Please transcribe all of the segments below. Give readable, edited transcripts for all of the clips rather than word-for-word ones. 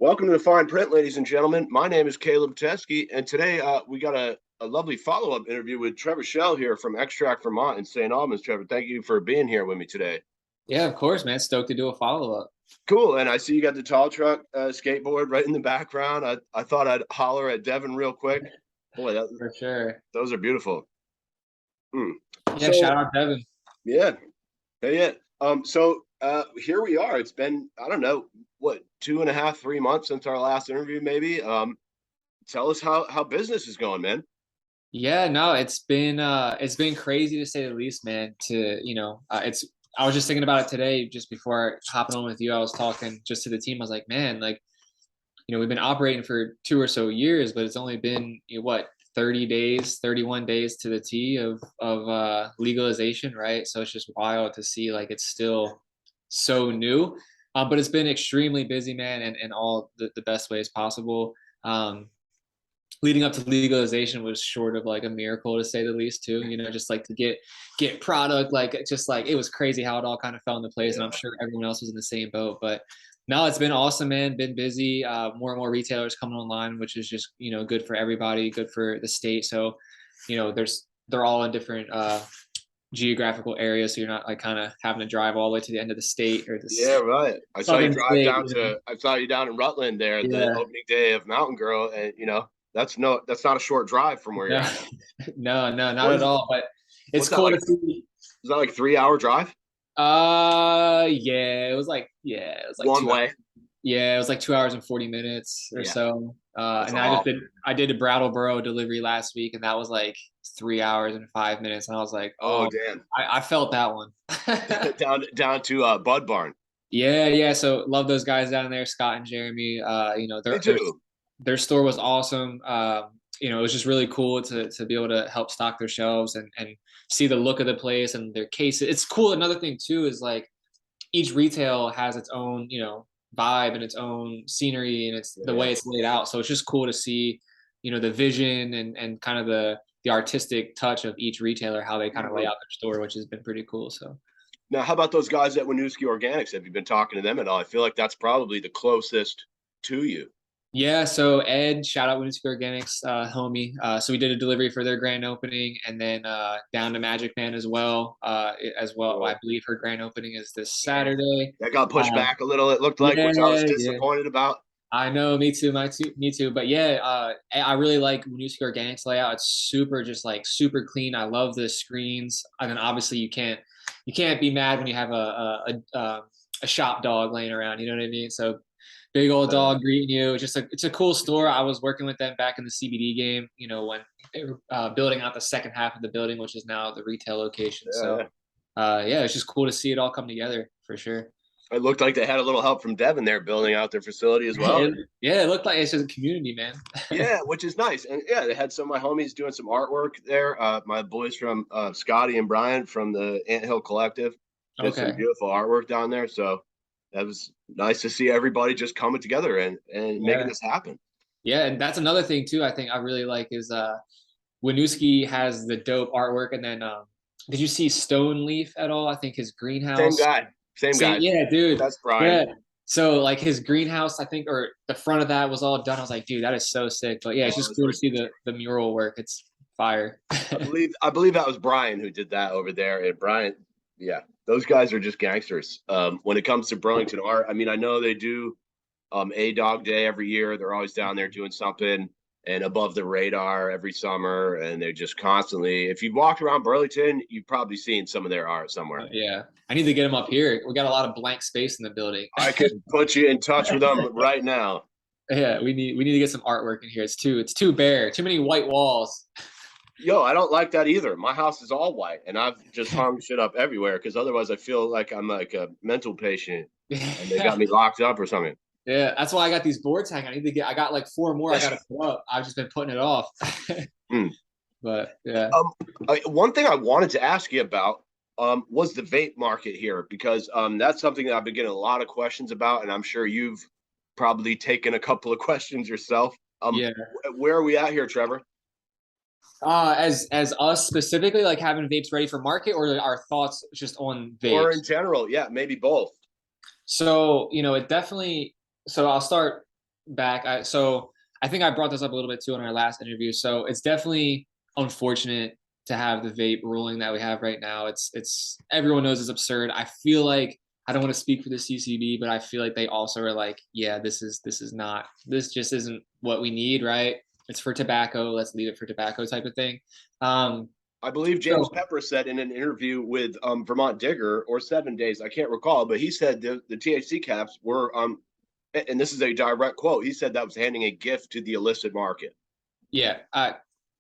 Welcome to the Fine Print, ladies and gentlemen. My name is Caleb Teskey, and today we got a lovely follow-up interview with Trevor Schell here from Extract Vermont in Saint Albans. Trevor, thank you for being here with me today. Yeah, of course, man. Stoked to do a follow-up. Cool, and I see you got the tall truck skateboard right in the background. I thought I'd holler at Devin real quick. Boy, For sure. those are beautiful. Yeah, shout out Devin. Yeah, yeah. Here we are. It's been, I don't know, what, 2.5, 3 months since our last interview, maybe. Tell us how business is going, man. Yeah, no, it's been crazy to say the least, man. I was just thinking about it today, just before hopping on with you. I was talking just to the team. I was like, man, we've been operating for 2 or so years, but it's only been 30 days, 31 days to the T of legalization, right? So it's just wild to see it's still so new. But it's been extremely busy, man, and all the best ways possible. Leading up to legalization was short of a miracle, to say the least, too. Just to get product, it was crazy how it all kind of fell into place. And I'm sure everyone else was in the same boat. But no, it's been awesome, man. Been busy. More and more retailers coming online, which is just good for everybody, good for the state. So they're all in different geographical areas, so you're not kind of having to drive all the way to the end of the state or the Right. I saw you drive down to I saw you down in Rutland there the opening day of Mountain Girl, and that's not a short drive from where you're at. No, not at all. But it's cool to see. Is that like 3-hour drive? Yeah, it was like one way. Yeah, it was like 2 hours and 40 minutes or so. And I did a Brattleboro delivery last week, and that was like 3 hours and 5 minutes. And I was like, oh damn. I felt that one. down to Bud Barn. Yeah. So love those guys down there, Scott and Jeremy. Their store was awesome. It was just really cool to be able to help stock their shelves and see the look of the place and their cases. It's cool. Another thing too is each retail has its own, vibe and its own scenery, and it's the way it's laid out. So it's just cool to see, the vision and kind of the artistic touch of each retailer, how they kind of lay out their store, which has been pretty cool. So now, how about those guys at Winooski Organics? Have you been talking to them at all? I feel like that's probably the closest to you. Yeah, so Ed, shout out Winooski Organics, homie. So we did a delivery for their grand opening, and then down to Magic Man as well. Cool. I believe her grand opening is this Saturday. That got pushed back a little, it looked like, which I was disappointed about. I know, me too. But yeah, I really like Winooski Organics layout. It's super, just super clean. I love the screens. And then obviously you can't be mad when you have a shop dog laying around. You know what I mean? So big old dog greeting you. It's a cool store. I was working with them back in the CBD game, when they were building out the second half of the building, which is now the retail location. So it's just cool to see it all come together for sure. It looked like they had a little help from Devin there building out their facility as well. It looked like it's just a community, man. Yeah, which is nice. And yeah, they had some of my homies doing some artwork there. My boys from Scotty and Brian from the Anthill Collective did some beautiful artwork down there. So that was nice to see everybody just coming together and making this happen. Yeah, and that's another thing too. I think I really like is Winooski has the dope artwork, and then did you see Stone Leaf at all? I think his greenhouse. Same guy. Yeah, dude. That's Brian. Yeah. So his greenhouse, I think, or the front of that was all done. I was like, dude, that is so sick. But yeah, it's just cool to see the mural work. It's fire. I believe that was Brian who did that over there. And Brian, yeah, those guys are just gangsters. When it comes to Burlington art, I mean, I know they do a dog day every year. They're always down there doing something and above the radar every summer. And they're just constantly, if you walked around Burlington, you've probably seen some of their art somewhere. Yeah. I need to get them up here. We got a lot of blank space in the building. I could put you in touch with them right now. Yeah, we need to get some artwork in here. It's too bare. Too many white walls. Yo, I don't like that either. My house is all white, and I've just hung shit up everywhere because otherwise I feel like I'm like a mental patient and they got me locked up or something. Yeah, that's why I got these boards hanging. I got 4 more I got to put up. I've just been putting it off. But yeah. One thing I wanted to ask you about was the vape market here, because that's something that I've been getting a lot of questions about, and I'm sure you've probably taken a couple of questions yourself. Where are we at here, Trevor? As us specifically, having vapes ready for market, or our thoughts just on vapes? Or in general, yeah, maybe both. So, it definitely. So I'll start back. So I think I brought this up a little bit too in our last interview. So it's definitely unfortunate to have the vape ruling that we have right now. It's everyone knows it's absurd. I feel like I don't want to speak for the CCB, but I feel like they also are like, yeah, this just isn't what we need, right? It's for tobacco. Let's leave it for tobacco type of thing. I believe James So Pepper said in an interview with Vermont Digger or 7 Days, I can't recall, but he said the THC caps were and this is a direct quote. He said that was handing a gift to the illicit market.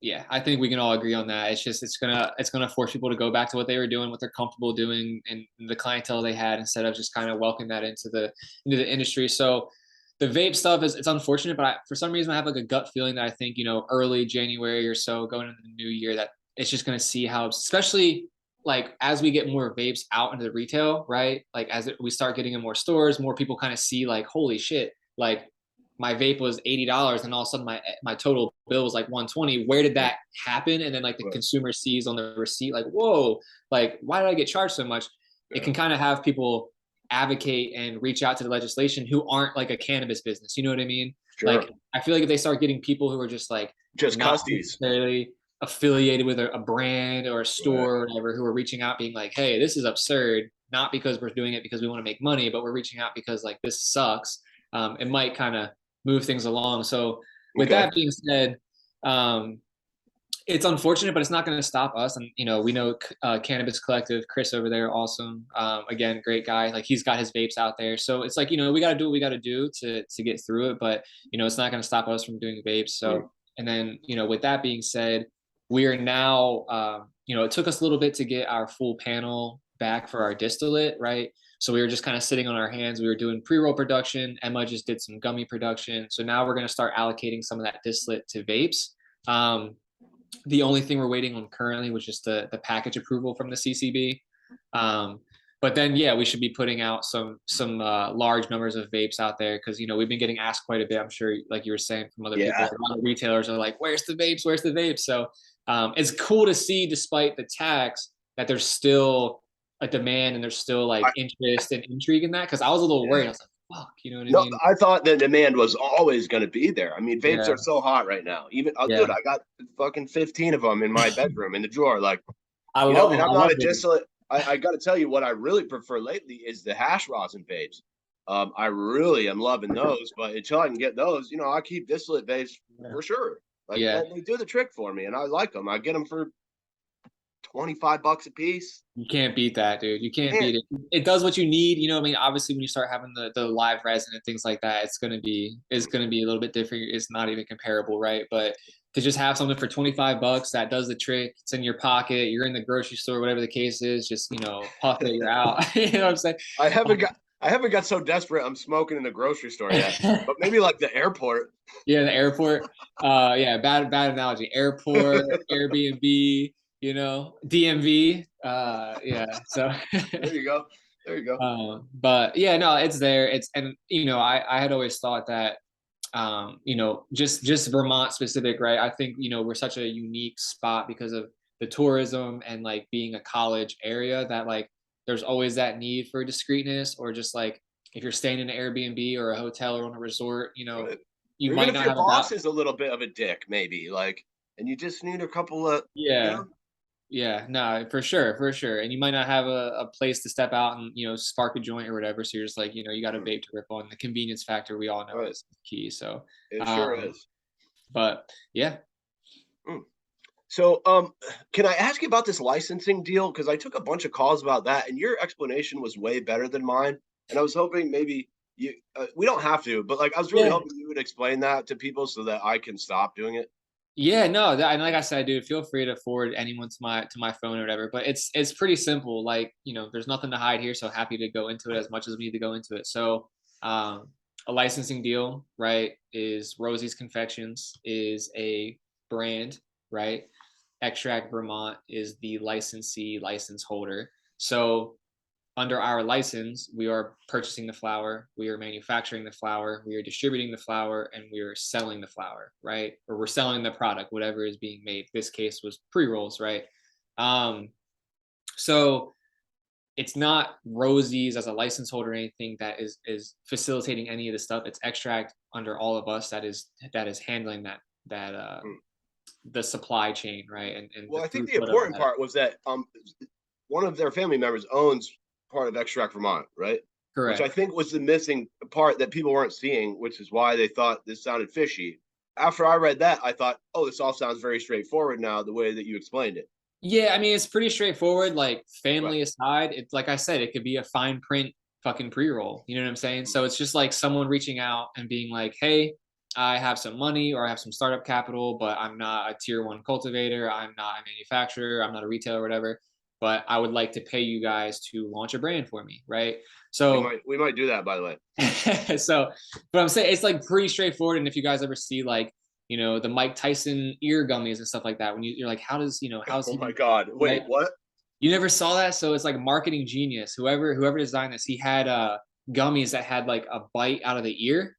yeah, I think we can all agree on that. It's just it's gonna force people to go back to what they were doing, what they're comfortable doing, and the clientele they had instead of just kind of welcoming that into the industry. So the vape stuff it's unfortunate, but for some reason I have like a gut feeling that I think early January or so going into the new year that it's just gonna see how, especially like as we get more vapes out into the retail, right? Like we start getting in more stores, more people kind of see like, holy shit, like my vape was $80 and all of a sudden my total bill was like 120. Where did that happen? And then like the consumer sees on the receipt, like, whoa, like why did I get charged so much? It can kind of have people advocate and reach out to the legislation who aren't like a cannabis business. You know what I mean? Sure. Like I feel like if they start getting people who are just like not necessarily affiliated with a brand or a store or whatever, who are reaching out being like, hey, this is absurd, not because we're doing it because we want to make money, but we're reaching out because like this sucks. It might kind of move things along. So with that being said, it's unfortunate, but it's not going to stop us. And, we know Cannabis Collective, Chris over there, awesome. Again, great guy. Like he's got his vapes out there. So it's like, we got to do what we got to do to get through it. But, it's not going to stop us from doing vapes. So, and then, with that being said, we are now, it took us a little bit to get our full panel back for our distillate, right? So we were just kind of sitting on our hands. We were doing pre-roll production. Emma just did some gummy production. So now we're going to start allocating some of that distillate to vapes. The only thing we're waiting on currently was just the package approval from the CCB. But then, yeah, we should be putting out some large numbers of vapes out there because, we've been getting asked quite a bit. I'm sure, like you were saying, from other people, a lot of retailers are like, where's the vapes? Where's the vapes? So it's cool to see, despite the tax, that there's still a demand and there's still like interest and intrigue in that. Because I was a little worried. I was like, fuck, you know what I mean? I thought the demand was always going to be there. I mean, vapes are so hot right now. Even dude, I got fucking 15 of them in my bedroom in the drawer. Like, I love them. And I'm not a distillate. I got to tell you, what I really prefer lately is the hash rosin vapes. I really am loving those, but until I can get those, I keep distillate vapes for sure. Like, they do the trick for me, and I like them. I get them for $25 a piece. You can't beat that, dude. You can't beat it. It does what you need. I mean, obviously when you start having the live resin and things like that, it's gonna be a little bit different. It's not even comparable, right? But to just have something for $25 that does the trick, it's in your pocket, you're in the grocery store, whatever the case is, just puff it, you're out. You know what I'm saying? I haven't got so desperate I'm smoking in the grocery store yet. But maybe like the airport. Yeah, the airport. Bad analogy. Airport, Airbnb, DMV. So there you go. But yeah, no, it's there. I had always thought that just Vermont specific, right? I think, we're such a unique spot because of the tourism and like being a college area that like there's always that need for discreetness, or just like if you're staying in an Airbnb or a hotel or on a resort, right. You might not have your boss is a little bit of a dick, maybe, like, and you just need a couple of Yeah, no, for sure. And you might not have a place to step out and, spark a joint or whatever. So you're just like, you got a vape to rip on. The convenience factor, we all know, is key. So it sure is. But yeah. So can I ask you about this licensing deal? Because I took a bunch of calls about that, and your explanation was way better than mine. And I was hoping maybe we don't have to, but like I was really hoping you would explain that to people so that I can stop doing it. Yeah, no, and like I said, dude, feel free to forward anyone to my phone or whatever. But it's pretty simple. Like, there's nothing to hide here. So happy to go into it as much as we need to go into it. So a licensing deal, right, is Rosie's Confections is a brand, right? Extract Vermont is the license holder. So under our license, we are purchasing the flower, we are manufacturing the flower, we are distributing the flower, and we are selling the flower, right? Or we're selling the product, whatever is being made. This case was pre-rolls, right? So it's not Rosie's as a license holder or anything that is facilitating any of the stuff. It's Extract under all of us that is handling that Mm. the supply chain, right? And the Well, I think the throughput of important that. part was that one of their family members owns part of Extract Vermont, right? Which I Correct. think was the missing part that people weren't seeing, which is why they thought this sounded fishy. After I read that, I thought, oh, this all sounds very straightforward now, the way that you explained it. Yeah, I mean, it's pretty straightforward. Like Right. family aside, it's like I said, it could be a fine print fucking pre-roll. You know what I'm saying? So it's just like someone reaching out and being like, "Hey, I have some money or I have some startup capital, but I'm not a tier one cultivator. I'm not a manufacturer. I'm not a retailer or whatever. But I would like to pay you guys to launch a brand for me, right?" So, We might do that, by the way. so, but I'm saying it's like pretty straightforward. And if you guys ever see like the Mike Tyson ear gummies and stuff like that, when you're like, how does how's Oh he my God. right? Wait, what? You never saw that? So it's like a marketing genius. Whoever designed this, he had gummies that had like a bite out of the ear.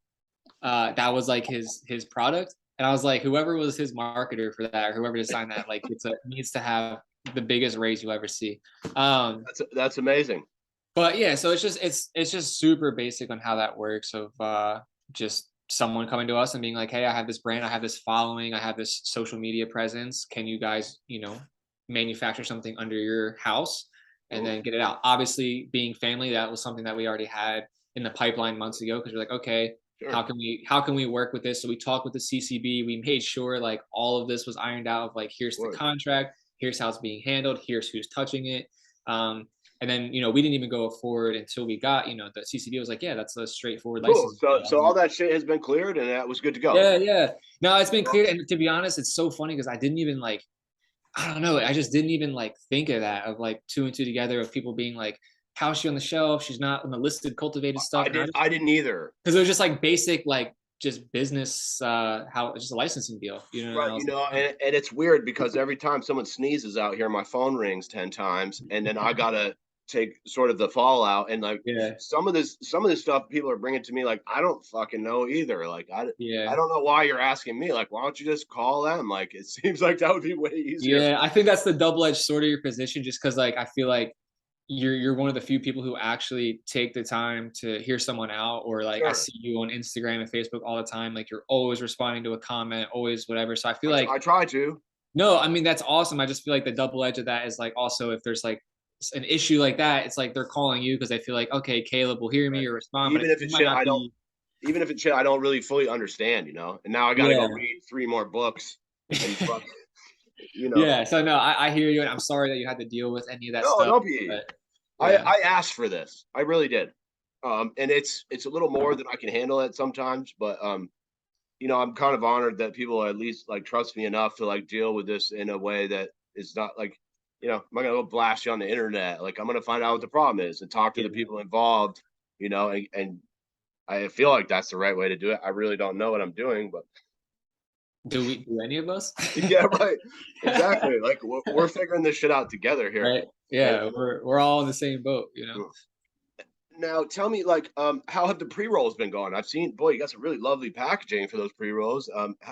That was like his product. And I was like, whoever was his marketer for that, or whoever designed that, like needs to have the biggest raise you'll ever see. That's amazing. But yeah, so it's just super basic on how that works of just someone coming to us and being like, hey, I have this brand, I have this following, I have this social media presence. Can you guys, manufacture something under your house and Cool. then get it out? Obviously, being family, that was something that we already had in the pipeline months ago because we're like, okay, Sure. how can we work with this? So we talked with the CCB, we made sure like all of this was ironed out of like here's the Word. contract, here's how it's being handled, here's who's touching it. And then, we didn't even go forward until we got, the CCB was like, yeah, that's a straightforward Cool. license. So all that shit has been cleared and that was good to go. Yeah, yeah. No, it's been cleared. And to be honest, it's so funny because I didn't even like, I don't know. I just didn't even like think of that of like two and two together of people being like, how's she on the shelf? She's not on the listed cultivated stuff. And I didn't either. because it was just like basic, like just business, how just a licensing deal, And Right. I was like, oh, And it's weird because every time someone sneezes out here, my phone rings 10 times and then I gotta take sort of the fallout and like yeah, some of this stuff people are bringing to me like I don't fucking know either. Like I yeah. don't know why you're asking me. Like why don't you just call them? Like it seems like that would be way easier. Yeah, I think that's the double-edged sword of your position, just because like I feel like you're one of the few people who actually take the time to hear someone out, or like I Sure. see you on Instagram and Facebook all the time, like you're always responding to a comment, always whatever. So I feel like I try to. no, I mean that's awesome. I just feel like the double edge of that is like also if there's like an issue like that, it's like they're calling you because they feel like okay, Caleb will hear Right. me or respond, but Even if it it's might shit not be. even if it's shit I don't really fully understand, you know. And now I got to go Yeah. read 3 more books and fuck, you know. Yeah. So no, I hear you, and I'm sorry that you had to deal with any of that No, stuff. don't be. But yeah. I asked for this. I really did. And it's a little more than I can handle it sometimes, but I'm kind of honored that people at least like trust me enough to like deal with this in a way that is not like, I'm not gonna go blast you on the internet. Like I'm gonna find out what the problem is and talk to Yeah. the people involved, and I feel like that's the right way to do it. I really don't know what I'm doing, but Do any of us? yeah, right. Exactly. Like we're figuring this shit out together here. Right. And Yeah, we're all in the same boat. now tell me, like, how have the pre-rolls been going? I've seen, boy, you got some really lovely packaging for those pre-rolls.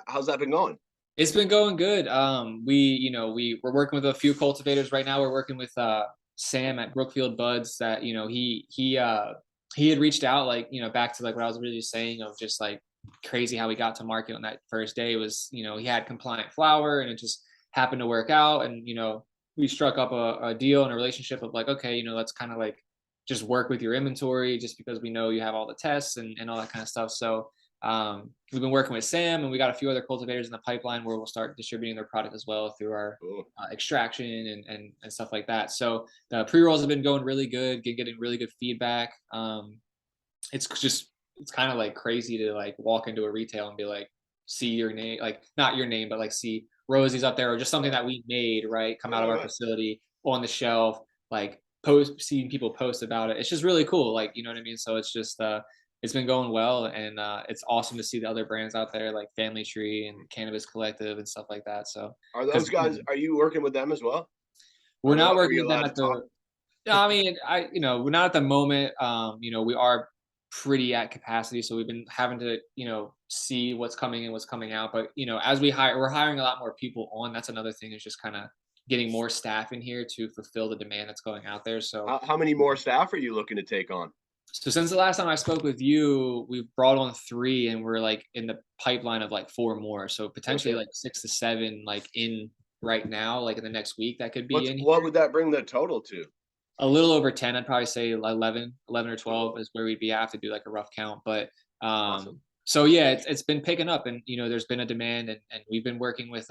How's that been going? It's been going good. We're working with a few cultivators right now. We're working with Sam at Brookfield Buds that, he had reached out like, back to like what I was really saying of just like crazy how we got to market on that first day was, he had compliant flower and it just happened to work out. And, we struck up a deal and a relationship of like, okay, let's kind of like just work with your inventory just because we know you have all the tests and all that kind of stuff. So we've been working with Sam, and we got a few other cultivators in the pipeline where we'll start distributing their product as well through our Cool. extraction and stuff like that. So the pre-rolls have been going really good, getting really good feedback. It's kind of like crazy to like walk into a retail and be like, see your name, like not your name, but like see Rosie's up there or just something that we made, right? Come out of our facility on the shelf, like seeing people post about it. It's just really cool. Like, you know what I mean? So it's just, it's been going well, and it's awesome to see the other brands out there like Family Tree and Cannabis Collective and stuff like that. So, Are because those guys? Are you working with them as well? we're not Are working you with them allowed to at talk? the. No, I mean, we're not at the moment. We are pretty at capacity, so we've been having to, see what's coming in, what's coming out. But as we're hiring a lot more people on. That's another thing is just kind of getting more staff in here to fulfill the demand that's going out there. So How many more staff are you looking to take on? so since the last time I spoke with you, we brought on 3 and we're like in the pipeline of like 4 more. So potentially Okay. like 6 to 7 like in right now, like in the next week that could be in What here. would that bring the total to? A little over 10. I'd probably say 11 or 12 Cool. is where we'd be. I have to do like a rough count. But Awesome. so yeah, it's been picking up, and there's been a demand, and we've been working with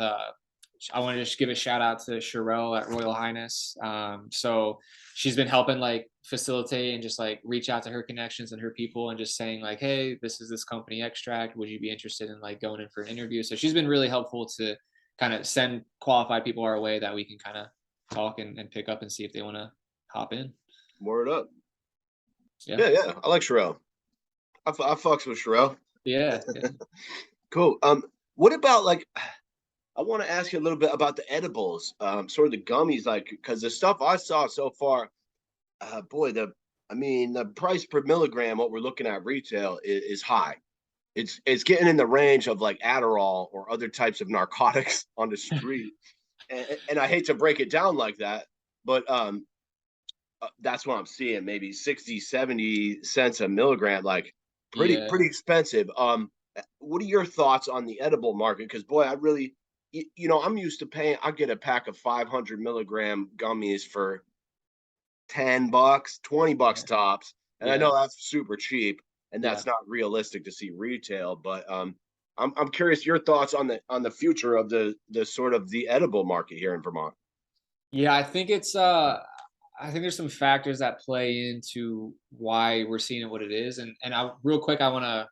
I want to just give a shout out to Sherelle at Royal Highness. So she's been helping like facilitate and just like reach out to her connections and her people and just saying like, hey, this is this company Xtract. Would you be interested in like going in for an interview? So she's been really helpful to kind of send qualified people our way that we can kind of talk and pick up and see if they want to hop in. Word up. Yeah. Yeah. I like Sherelle. I fucks with Sherelle. Yeah. Cool. What about like? I want to ask you a little bit about the edibles, sort of the gummies, like because the stuff I saw so far, boy, the price per milligram, what we're looking at retail is high. It's getting in the range of like Adderall or other types of narcotics on the street, and I hate to break it down like that, but that's what I'm seeing. Maybe 60, 70 cents a milligram, like Yeah. pretty expensive. What are your thoughts on the edible market? Because boy, I really, I'm used to paying. I get a pack of 500 milligram gummies for $10, $20 tops, and I Yeah. know that's super cheap, and Yeah. that's not realistic to see retail. But I'm curious your thoughts on the future of the sort of the edible market here in Vermont. Yeah, I think there's some factors that play into why we're seeing it what it is. And I real quick I want to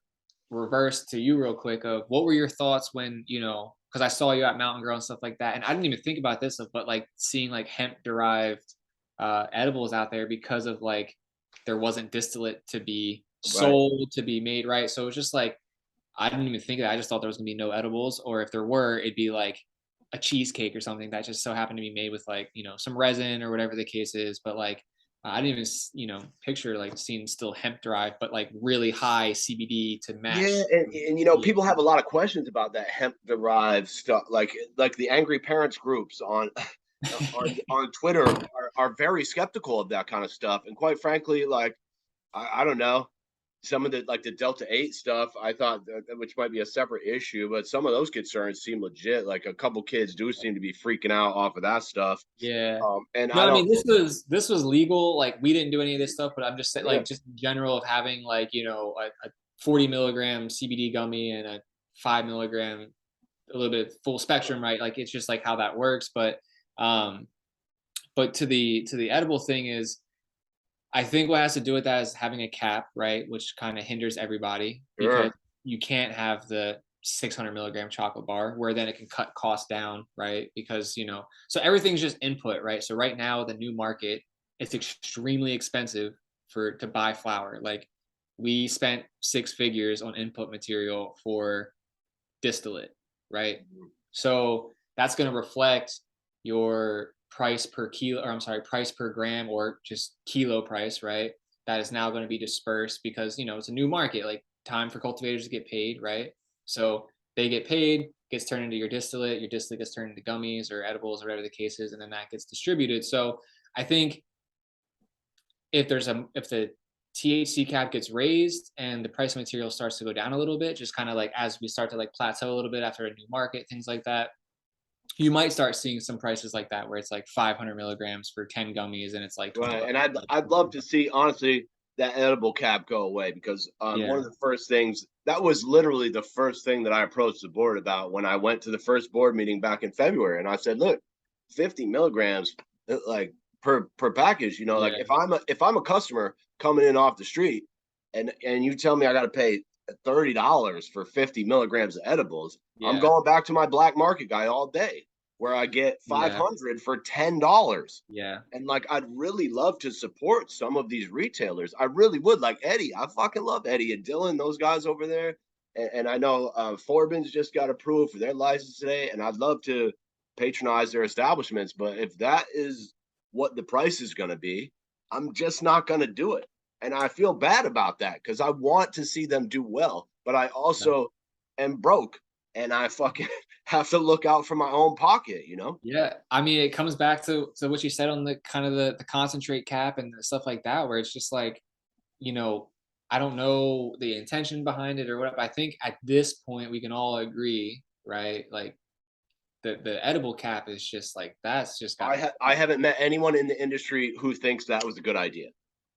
reverse to you real quick of what were your thoughts when, because I saw you at Mountain Girl and stuff like that. And I didn't even think about this, but like seeing like hemp derived edibles out there because of like there wasn't distillate to be Right. sold, to be made, right? So it was just like I didn't even think of that. I just thought there was gonna be no edibles, or if there were, it'd be like a cheesecake or something that just so happened to be made with like some resin or whatever the case is. But like I didn't even picture like seeing still hemp derived, but like really high CBD to Yeah, match. and people have a lot of questions about that hemp derived stuff, like the angry parents groups on on Twitter are very skeptical of that kind of stuff. And quite frankly, like I don't know, some of the like the Delta 8 stuff, I thought which might be a separate issue, but some of those concerns seem legit. Like a couple kids do seem to be freaking out off of that stuff. Yeah. And No, I I don't, mean this was legal. Like we didn't do any of this stuff, but I'm just saying yeah, like just in general of having like a 40 milligram CBD gummy and a 5 milligram, a little bit full spectrum, right? Like it's just like how that works. Um, but to the edible thing is, I think what has to do with that is having a cap, right? Which kind of hinders everybody because sure, you can't have the 600 milligram chocolate bar where then it can cut costs down, right? Because, so everything's just input, right? So right now, the new market, it's extremely expensive to buy flour. Like we spent 6 figures on input material for distillate, right? So that's going to reflect your price per kilo, or I'm sorry, price per gram, or just kilo price, right? That is now going to be dispersed because, it's a new market, like time for cultivators to get paid, right? So they get paid, gets turned into your distillate gets turned into gummies or edibles or whatever the case is, and then that gets distributed. So I think if the THC cap gets raised and the price of material starts to go down a little bit, just kind of like as we start to like plateau a little bit after a new market, things like that, you might start seeing some prices like that where it's like 500 milligrams for 10 gummies and it's like 20 right. bucks. And I'd love to see honestly that edible cap go away because one Yeah. of the first things that was literally the first thing that I approached the board about when I went to the first board meeting back in February, and I said, look, 50 milligrams like per package, like Yeah. if I'm a customer coming in off the street and you tell me I got to pay $30 for 50 milligrams of edibles, I'm Yeah. going back to my black market guy all day where I get Yeah. 500 for $10. Yeah. And like, I'd really love to support some of these retailers. I really would. Like Eddie, I fucking love Eddie and Dylan, those guys over there. And I know Forbes just got approved for their license today, and I'd love to patronize their establishments. But if that is what the price is going to be, I'm just not going to do it. And I feel bad about that because I want to see them do well, but I Yeah. also am broke, and I fucking have to look out for my own pocket, you know? Yeah, I mean, it comes back to what you said on the kind of the concentrate cap and stuff like that, where it's just like, you know, I don't know the intention behind it or whatever. I think at this point we can all agree, right? Like the edible cap is just like that's just got I haven't met anyone in the industry who thinks that was a good idea.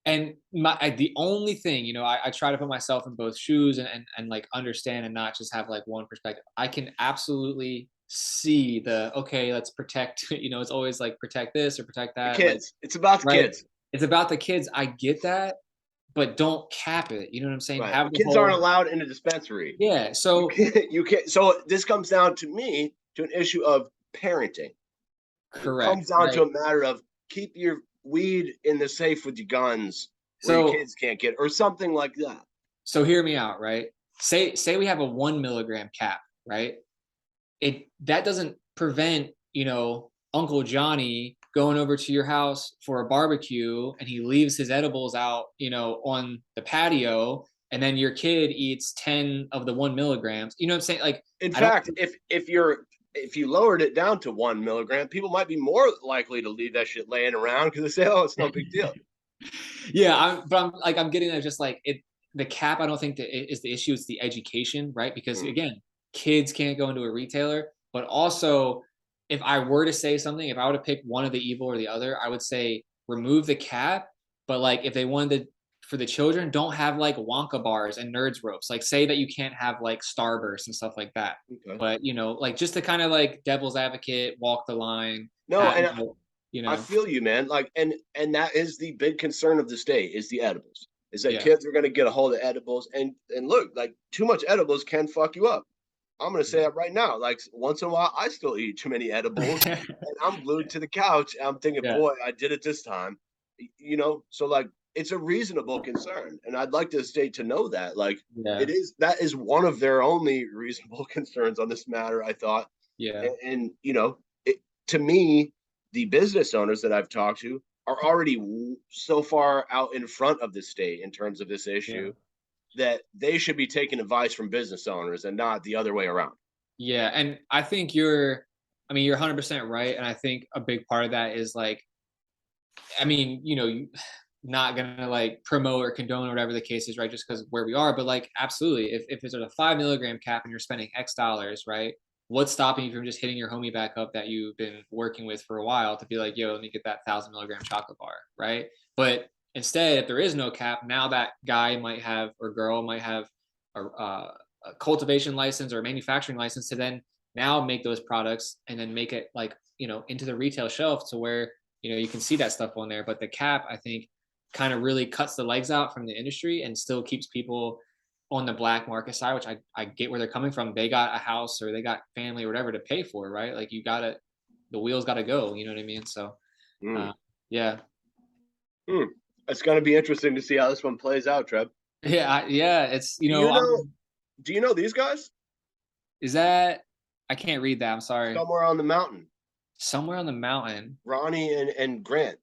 and the only thing, you know, I try to put myself in both shoes and like understand and not just have like one perspective. I can absolutely see the okay, let's protect, you know, it's always like protect this or protect The that, like kids. It's about the right. kids. It's about the kids. I get that, but don't cap it. You know what I'm saying? Right. Have the Kids aren't whole allowed in a dispensary. yeah. So You can't. So this comes down to me to an issue of parenting. It correct, comes down to right. a matter of keep your weed in the safe with your guns where your So kids can't get, or something like that. so hear me out, right? Say we have a 1 milligram cap, right? It that doesn't prevent, you know, Uncle Johnny going over to your house for a barbecue and he leaves his edibles out, you know, on the patio, and then your kid eats 10 of the 1 milligrams. You know what I'm saying? Like In I don't fact, if you lowered it down to 1 milligram, people might be more likely to leave that shit laying around because they say, "Oh, it's no big deal." yeah, I'm getting at just like it the cap I don't think that is the issue, it's the education, right? Because Mm. again, kids can't go into a retailer, but also if I were to say something, if I were to pick one of the evil or the other, I would say remove the cap, but like if they wanted to for the children, don't have like Wonka bars and nerds ropes. Like say that you can't have like Starburst and stuff like that. Okay. But you know, like just to kind of like devil's advocate, walk the line, No, and you I know, feel you, man. Like, and that is the big concern of the state is the edibles. Is that yeah. kids are going to get a hold of edibles, and look, like too much edibles can fuck you up. I'm going to say that right now. Like once in a while, I still eat too many edibles, and I'm glued to the couch. And I'm thinking, Yeah. boy, I did it this time. You know, so like it's a reasonable concern, and I'd like the state to know that. Like Yeah. it is that is one of their only reasonable concerns on this matter. I thought, Yeah. and you know, to me, the business owners that I've talked to are already so far out in front of the state in terms of this Yeah. issue that they should be taking advice from business owners and not the other way around. Yeah, and I think I mean, you're 100% right, and I think a big part of that is like, I mean, you know, not gonna like promote or condone or whatever the case is, right? Just because where we are, but like, absolutely, if it's a 5 milligram cap and you're spending X dollars, right? What's stopping you from just hitting your homie back up that you've been working with for a while to be like, yo, let me get that 1,000 milligram chocolate bar, right? But instead, if there is no cap, now that guy might have or girl might have a cultivation license or manufacturing license to then now make those products and then make it like, you know, into the retail shelf to where, you know, you can see that stuff on there. But the cap, I think, kind of really cuts the legs out from the industry and still keeps people on the black market side, which I get where they're coming from. They got a house or they got family or whatever to pay for, right? Like you gotta, the wheels gotta go, you know what I mean? So, Mm. yeah. Mm. It's going to be interesting to see how this one plays out, Trev. Yeah. Yeah. It's, you Do know, you know? Do you know these guys? is that, I can't read that. I'm sorry. Somewhere on the mountain, Somewhere on the mountain. Ronnie and Grant.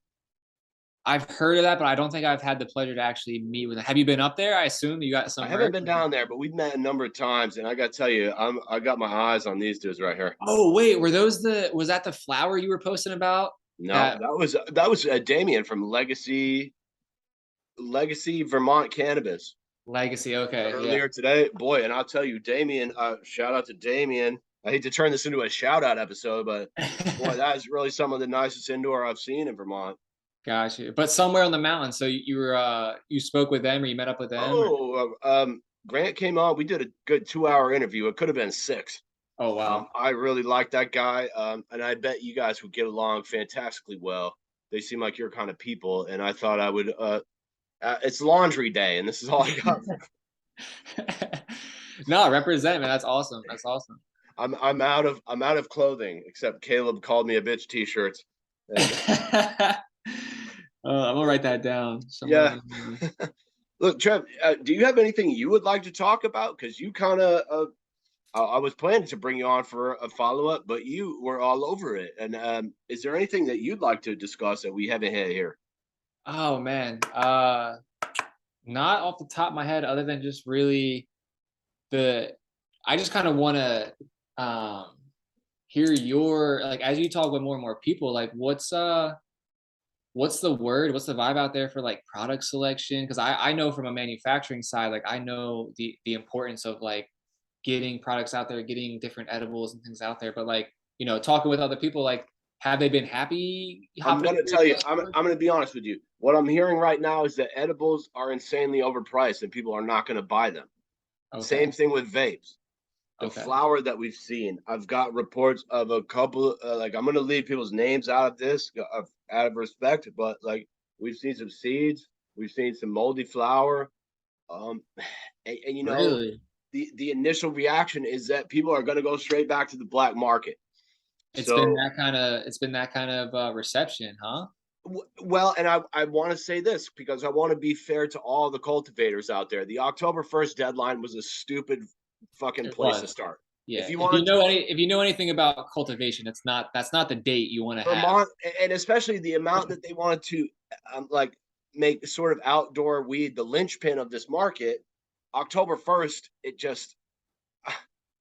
I've heard of that, but I don't think I've had the pleasure to actually meet with them. Have you been up there? I assume you got I some haven't merch. been down there, but we've met a number of times, and I got to tell you, I got my eyes on these dudes right here. Oh wait, were those was that the flower you were posting about? No, That that was Damien from Legacy Vermont Cannabis legacy. Okay, yeah. earlier today. Boy, and I'll tell you, Damien, shout out to Damien. I hate to turn this into a shout out episode, but boy, that is really some of the nicest indoor I've seen in Vermont. Gotcha. But somewhere on the mountain. So you were you spoke with them or you met up with them or Oh, Grant came on. We did a good 2 hour interview. It could have been six. oh wow. I really like that guy, and I bet you guys would get along fantastically well. They seem like your kind of people, and I thought I would. It's laundry day, and this is all I got. No, represent, man. That's awesome. That's awesome. I'm out of clothing, except Caleb called me a bitch t-shirts. I'm gonna write that down. Yeah. Look, Trev, do you have anything you would like to talk about? Because you kind of, I was planning to bring you on for a follow up, but you were all over it. And is there anything that you'd like to discuss that we haven't had here? Oh man. Not off the top of my head, other than just really the I just kind of want to hear your, like, as you talk with more and more people, like what's the vibe out there for like product selection? Because I know from a manufacturing side, like I know the importance of like getting products out there, getting different edibles and things out there. But like, talking with other people, like, have they been happy I'm hopping gonna through tell you, your I'm store? gonna be honest with you. What I'm hearing right now is that edibles are insanely overpriced and people are not gonna buy them. Same Okay. thing with vapes. The Okay. flower that we've seen, I've got reports of a couple. Like I'm gonna leave people's names out of this, out of respect, but like we've seen some seeds, we've seen some moldy flower, um, and Really? the initial reaction is that people are gonna go straight back to the black market. So It's been that kind of reception, huh? well, and I want to say this because I want to be fair to all the cultivators out there. The October 1st deadline was a stupid fucking It place to was. start. If Yeah. you wanted to, If you know anything about cultivation, that's not the date you want to have. Vermont, and especially the amount that they wanted to like make sort of outdoor weed the linchpin of this market, October 1st, it just,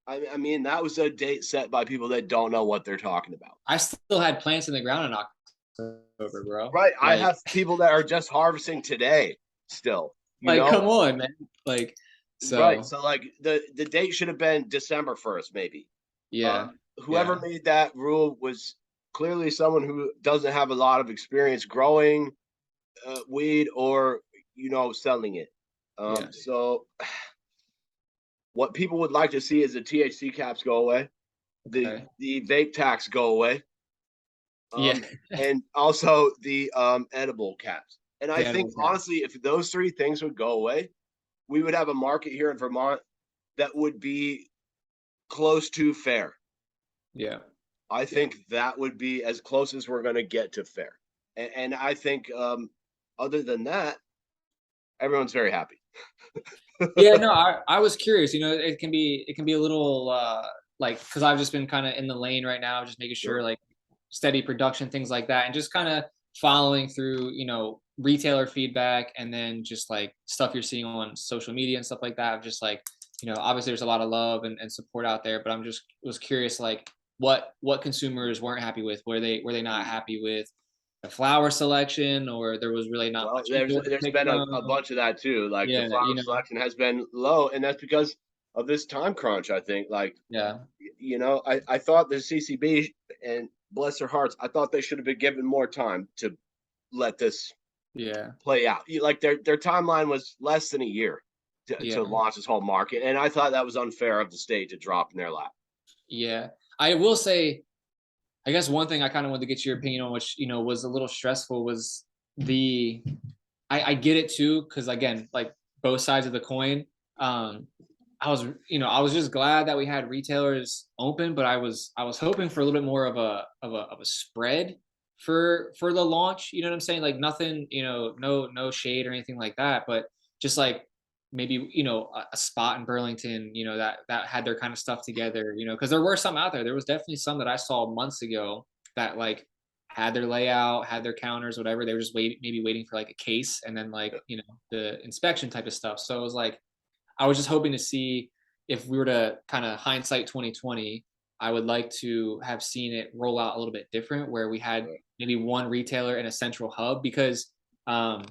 I mean, that was a date set by people that don't know what they're talking about. I still had plants in the ground in October, bro. Right. I Like, have people that are just harvesting today still, come on, man. Like, Right. so So like the date should have been December 1st, maybe. yeah, Whoever yeah, made that rule was clearly someone who doesn't have a lot of experience growing weed or selling it. yeah. So what people would like to see is the THC caps go away, Okay. the vape tax go away, Yeah. and also the edible caps. And I The think edible cap. honestly, if those three things would go away, we would have a market here in Vermont that would be close to fair. Yeah. I Yeah. think that would be as close as we're going to get to fair. And I think other than that, everyone's very happy. Yeah, no, I was curious. It can be a little like, because I've just been kind of in the lane right now, just making sure Sure. like steady production, things like that, and just kind of following through, retailer feedback, and then just like stuff you're seeing on social media and stuff like that. Just like, obviously there's a lot of love and support out there, but I'm just was curious like what consumers weren't happy with. Were they not happy with the flower selection, or there was really not Well, much in there's there to there's pick been a from? bunch of that too. Like the Yeah, flower selection has been low, and that's because of this time crunch. I think, like yeah, I thought the CCB, and bless their hearts, I thought they should have been given more time to let this yeah, play out. Like their timeline was less than a year to yeah. launch this whole market, and I thought that was unfair of the state to drop in their lap. Yeah. I will say, I guess one thing I kind of wanted to get your opinion on, which, was a little stressful, was the I get it too, because again, like both sides of the coin. Um, I was just glad that we had retailers open, but I was hoping for a little bit more of a spread for the launch. You know what I'm saying? Like nothing, no shade or anything like that, but just like maybe a spot in Burlington, that had their kind of stuff together. Because there were some out there. There was definitely some that I saw months ago that like had their layout, had their counters, whatever. They were just maybe waiting for like a case and then like the inspection type of stuff. So it was like I was just hoping to see if we were to kind of hindsight 2020. I would like to have seen it roll out a little bit different, where we had maybe one retailer in a central hub, because um,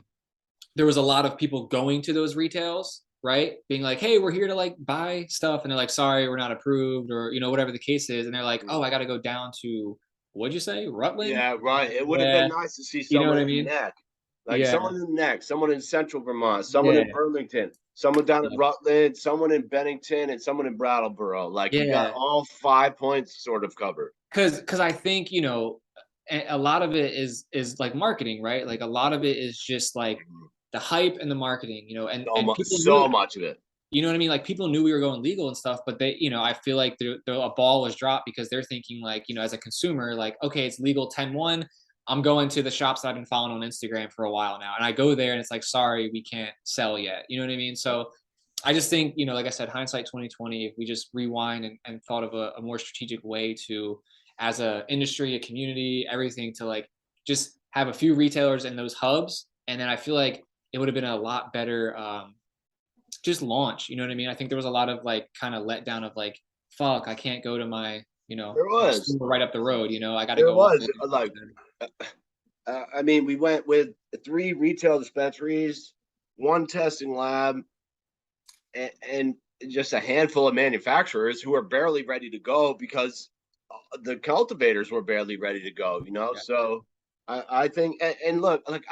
there was a lot of people going to those retails, right? Being like, hey, we're here to like buy stuff. And they're like, sorry, we're not approved, or, whatever the case is. And they're like, oh, I got to go down to, what'd you say? Rutland? Yeah, right. It would have Yeah. been nice to see You know what someone I in the mean? neck, like Yeah. someone in the neck, someone in Central Vermont, someone Yeah. in Burlington, someone down in Yeah. Rutland, someone in Bennington, and someone in Brattleboro. Like you got Yeah. all 5 points sort of covered. Cause I think, a lot of it is like marketing, right? Like a lot of it is just like the hype and the marketing, and people So knew, much of it. you know what I mean? Like people knew we were going legal and stuff, but they, I feel like a ball was dropped, because they're thinking like, as a consumer, like, okay, it's legal 10-1. I'm going to the shops that I've been following on Instagram for a while now. And I go there and it's like, sorry, we can't sell yet. You know what I mean? So I just think, like I said, hindsight 2020, if we just rewind and thought of a more strategic way to, as a industry, a community, everything, to like just have a few retailers in those hubs. And then I feel like it would have been a lot better just launch. You know what I mean? I think there was a lot of like kind of letdown of like, fuck, I can't go to my, There was. right up the road. I got to There go all the was. way. Like, I mean, we went with 3 retail dispensaries, 1 testing lab, and just a handful of manufacturers who are barely ready to go because the cultivators were barely ready to go, Yeah. So I think, and look, like,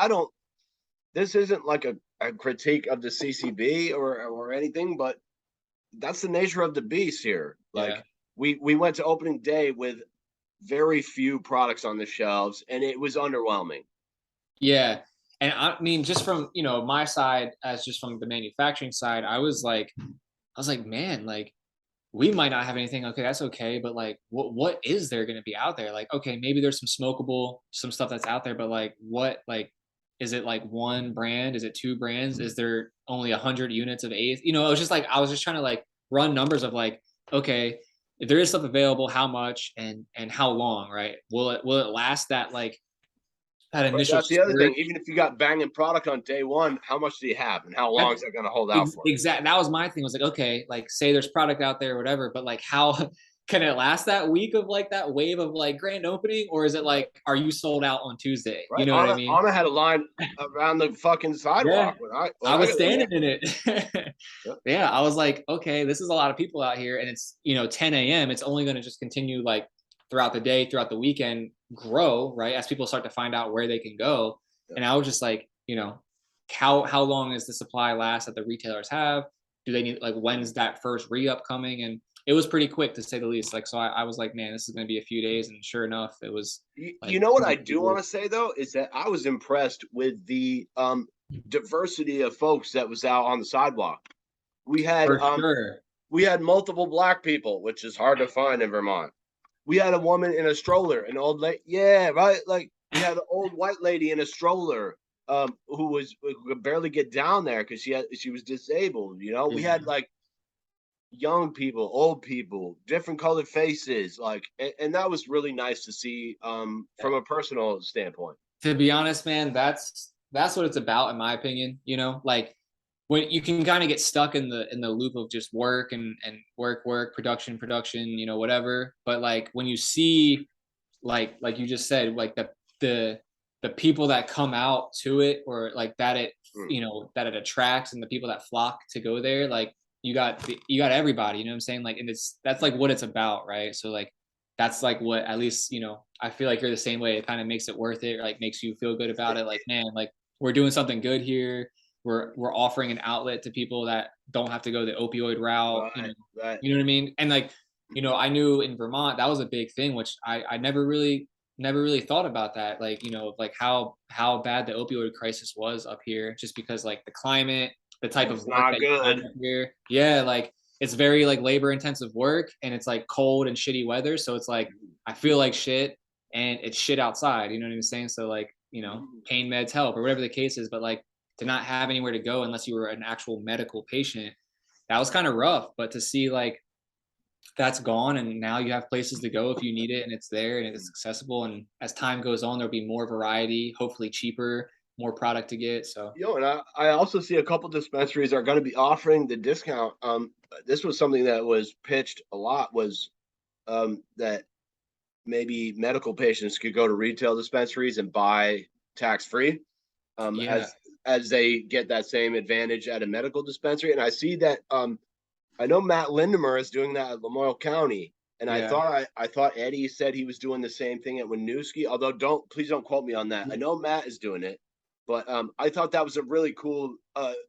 this isn't like a critique of the CCB or anything, but that's the nature of the beast here. Like, Yeah. we went to opening day with very few products on the shelves, and it was underwhelming. Yeah. And I mean, just from, my side, as just from the manufacturing side, I was like, man, like, we might not have anything. Okay, that's okay. But like, what is there going to be out there? Like, okay, maybe there's some smokable, some stuff that's out there, but like, is it like 1 brand? Is it 2 brands? Is there only 100 units of eighth? It was just like, I was just trying to like run numbers of like, okay, if there is stuff available, how much and how long, right? Will it last that like that Right, initial that's the other thing. surge? Even if you got banging product on day 1, how much do you have, and how long is that going to hold out for? Exactly. That was my thing. Was like, okay, like say there's product out there or whatever, but like how can it last that week of like that wave of like grand opening, or is it like, are you sold out on Tuesday? You Right. know what I mean? Anna had a line around the fucking Yeah. sidewalk when I was got standing there. in it. Yeah. Yeah, I was like, okay, this is a lot of people out here, and it's 10 a.m. It's only going to just continue like throughout the day, throughout the weekend, grow, right, as people start to find out where they can go. Yeah. And I was just like, how long is the supply last that the retailers have? Do they need, like, when's that first re-up coming? And it was pretty quick, to say the least. Like, so I was like, man, this is going to be a few days, and sure enough, it was like, You know what I do want to say though is that I was impressed with the diversity of folks that was out on the sidewalk. We had for sure. we had multiple Black people, which is hard to find in Vermont. We had a woman in a stroller, an old lady. Yeah, right. Like, we had an old white lady in a stroller, who could barely get down there because she was disabled. We had like young people, old people, different colored faces, like, and that was really nice to see, from a personal standpoint. To be honest, man, that's what it's about, in my opinion. Like, when you can kind of get stuck in the loop of just work and work, production, whatever. But like, when you see, like you just said, like the people that come out to it, or like that that it attracts, and the people that flock to go there, like, you got everybody, what I'm saying? Like, and that's like what it's about, right? So like, that's like what, at least, I feel like you're the same way. It kind of makes it worth it, like makes you feel good about it. Like, man, like, we're doing something good here. We're offering an outlet to people that don't have to go the opioid route. Right. You know what I mean? And like, I knew in Vermont that was a big thing, which I never really thought about that. Like, like how bad the opioid crisis was up here, just because like the climate, the type of work not that good up here. Yeah, like, it's very like labor intensive work, and it's like cold and shitty weather. So it's like, I feel like shit, and it's shit outside. You know what I'm saying? So like, pain meds help, or whatever the case is. But like, to not have anywhere to go unless you were an actual medical patient, that was kind of rough. But to see like that's gone, and now you have places to go if you need it, and it's there, and it's accessible. And as time goes on, there'll be more variety, hopefully cheaper, more product to get. So and I also see a couple dispensaries are going to be offering the discount. This was something that was pitched a lot, was that maybe medical patients could go to retail dispensaries and buy tax-free, yeah. as they get that same advantage at a medical dispensary. And I see that, I know Matt Lindemer is doing that at Lamoille County, and Yeah. I thought Eddie said he was doing the same thing at Winooski. Although please don't quote me on that. I know Matt is doing it, but I thought that was a really cool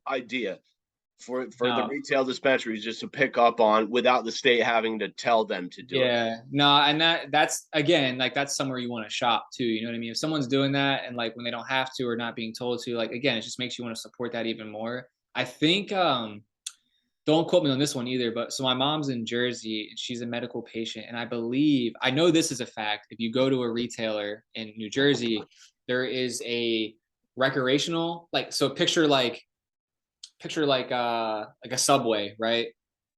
idea for the retail dispensaries just to pick up on without the state having to tell them to do it. Yeah, no, and that's again, like, that's somewhere you want to shop too. You know what I mean? If someone's doing that, and like when they don't have to, or not being told to, like, again, it just makes you want to support that even more. I think, don't quote me on this one either, but so my mom's in Jersey, and she's a medical patient, and I know this is a fact. If you go to a retailer in New Jersey, there is a recreational, like, so picture like a Subway, right?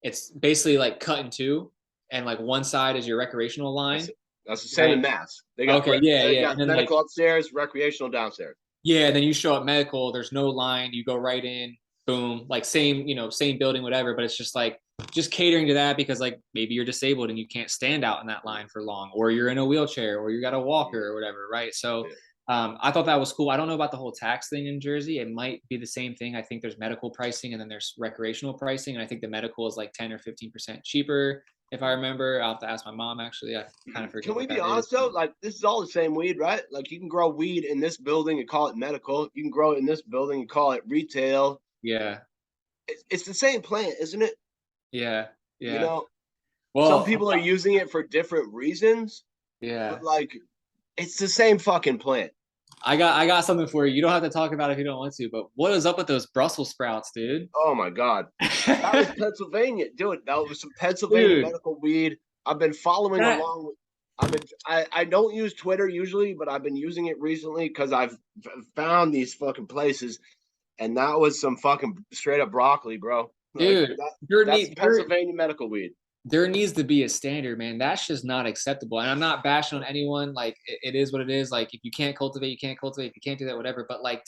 It's basically like cut in two, and like one side is your recreational line. That's the same in Mass. They got They got medical upstairs, recreational downstairs. Yeah, then you show up medical, there's no line, you go right in, boom, like same building, whatever, but it's just like just catering to that because like maybe you're disabled and you can't stand out in that line for long, or you're in a wheelchair, or you got a walker or whatever, right? So I thought that was cool. I don't know about the whole tax thing in Jersey. It might be the same thing. I think there's medical pricing and then there's recreational pricing, and I think the medical is like 10 or 15% cheaper. If I remember, I'll have to ask my mom. Actually, I kind of forget. Can we be honest though? Like, this is all the same weed, right? Like, you can grow weed in this building and call it medical. You can grow it in this building and call it retail. Yeah, it's the same plant, isn't it? yeah, You yeah. know, Well, some people are using it for different reasons, yeah. but like, it's the same fucking plant. I got something for you. You don't have to talk about it if you don't want to, but what is up with those Brussels sprouts, dude? Oh my God. That was Pennsylvania, dude. That was some Pennsylvania medical weed. I've been following along with, I don't use Twitter usually, but I've been using it recently because I've found these fucking places, and that was some fucking straight up broccoli, bro. Dude, like, that's Pennsylvania medical weed. There needs to be a standard, man. That's just not acceptable. And I'm not bashing on anyone. Like, it is what it is. Like, if you can't cultivate, you can't cultivate. If you can't do that, whatever. But like,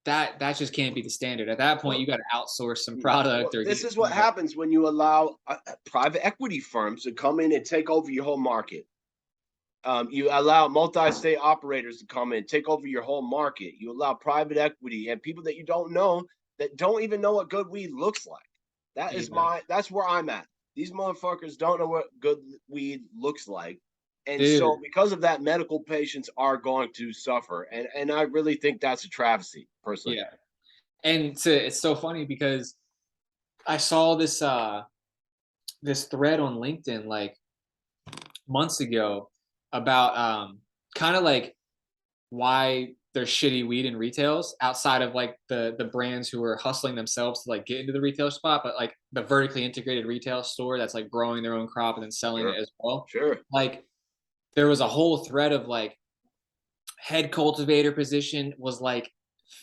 that just can't be the standard. At that point, you got to outsource some product. Well, this is what happens when you allow private equity firms to come in and take over your whole market. You allow multi-state operators to come in, take over your whole market. You allow private equity and people that you don't know, that don't even know what good weed looks like. That's where I'm at. These motherfuckers don't know what good weed looks like. And so because of that, medical patients are going to suffer. And I really think that's a travesty, personally. Yeah. And it's so funny because I saw this this thread on LinkedIn like months ago about kind of like why there's shitty weed in retails outside of like the brands who are hustling themselves to like get into the retail spot, but like the vertically integrated retail store that's like growing their own crop and then selling it as well. Sure. Like, there was a whole thread of like head cultivator position was like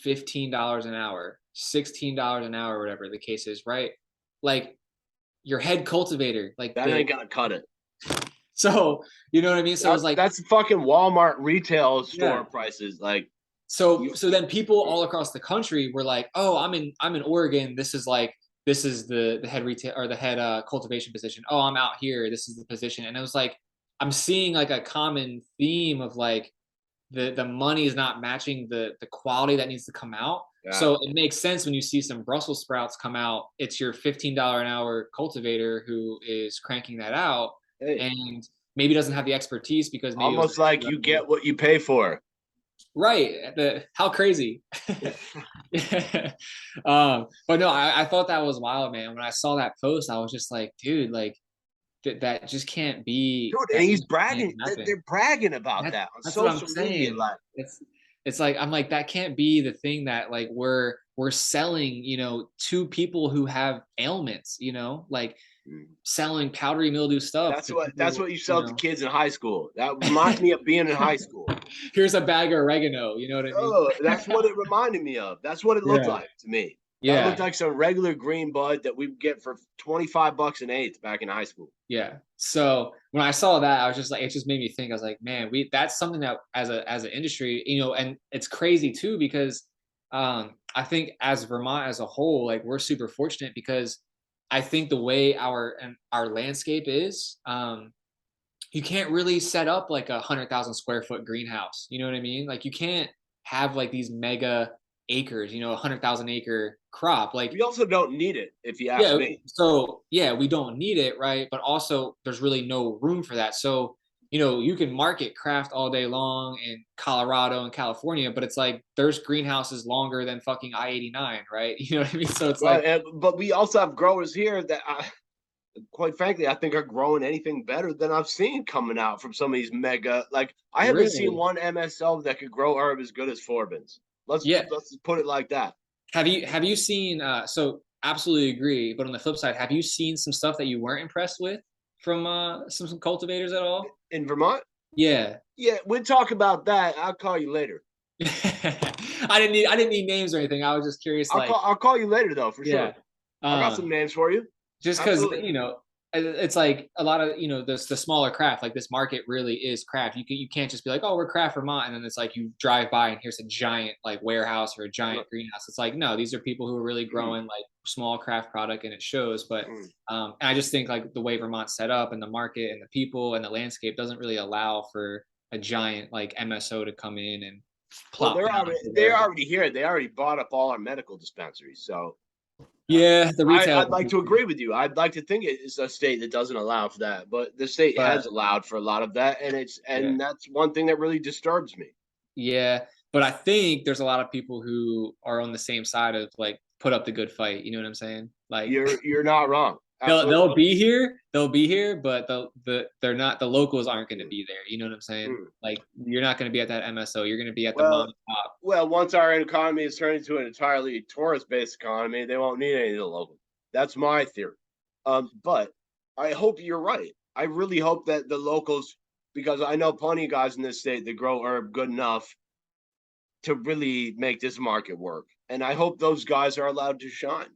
$15 an hour, $16 an hour, whatever the case is, right? Like, your head cultivator, like that ain't gonna cut it. So you know what I mean? So it's like, that's fucking Walmart retail store prices. Like, so then people all across the country were like, oh, I'm in Oregon. This is the head retail or the head cultivation position. Oh, I'm out here. This is the position. And it was like, I'm seeing like a common theme of like the money is not matching the quality that needs to come out. Yeah. So it makes sense when you see some Brussels sprouts come out, it's your $15 an hour cultivator who is cranking that out. And maybe doesn't have the expertise because maybe almost like you get what you pay for. Right. How crazy. But no, I thought that was wild, man. When I saw that post, I was just like, dude, like that just can't be. Dude, and he's bragging. They're bragging about that on social media. Like, it's like, I'm like, that can't be the thing that like we're selling, to people who have ailments, like selling powdery mildew stuff. That's what you sell to kids in high school. That reminds me of being in high school. Here's a bag of oregano. You know what I mean? Oh, that's what it reminded me of. That's what it looked like to me. Yeah, that looked like some regular green bud that we would get for $25 an eighth back in high school. Yeah. So when I saw that, I was just like, it just made me think. I was like, man, that's something that as an industry, and it's crazy too because I think as Vermont as a whole, like, we're super fortunate because I think the way our landscape is, you can't really set up like 100,000 square foot greenhouse. You know what I mean? Like, you can't have like these mega acres, 100,000 acre crop. Like, we also don't need it, if you ask me. So we don't need it, right? But also there's really no room for that. So, you can market craft all day long in Colorado and California, but it's like there's greenhouses longer than fucking I-89, right? You know what I mean? So it's but we also have growers here that quite frankly, I think are growing anything better than I've seen coming out from some of these mega. Like, I haven't seen one MSL that could grow herb as good as Forbes. Let's put it like that. Have you seen? So absolutely agree. But on the flip side, have you seen some stuff that you weren't impressed with from some cultivators at all in Vermont? Yeah. We'll talk about that. I'll call you later. I didn't need names or anything. I was just curious. I'll call you later though, for sure. I got some names for you. Just because it's like a lot of, the smaller craft, like this market really is craft. You can't just be like, oh, we're craft Vermont, and then it's like you drive by and here's a giant like warehouse or a giant greenhouse. It's like, no, these are people who are really growing like small craft product, and it shows. But and I just think like the way Vermont's set up and the market and the people and the landscape doesn't really allow for a giant like MSO to come in and plop down. They're already here. They already bought up all our medical dispensaries. So yeah, the retail. I'd like to agree with you. I'd like to think it's a state that doesn't allow for that, but the state has allowed for a lot of that, and that's one thing that really disturbs me. Yeah, but I think there's a lot of people who are on the same side of like put up the good fight. You know what I'm saying? Like you're not wrong. They'll be here, but they're not. The locals aren't going to be there. You know what I'm saying? Like you're not going to be at that MSO. You're going to be at the mom and pop. Well, once our economy is turned into an entirely tourist-based economy, they won't need any of the locals. That's my theory. But I hope you're right. I really hope that the locals, because I know plenty of guys in this state that grow herb good enough to really make this market work, and I hope those guys are allowed to shine.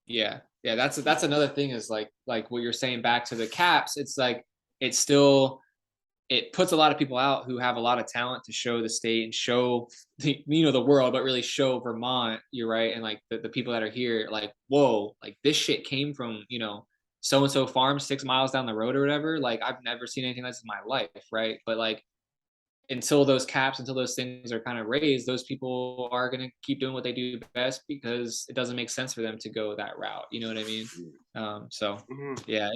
Yeah. That's another thing is like what you're saying back to the caps. It's like it puts a lot of people out who have a lot of talent to show the state and show the world, but really show Vermont. You're right, and like the people that are here, like whoa, like this shit came from so and so farm 6 miles down the road or whatever. Like I've never seen anything like this in my life, right? But like until those things are kind of raised, those people are going to keep doing what they do best because it doesn't make sense for them to go that route. You know what I mean? Yeah,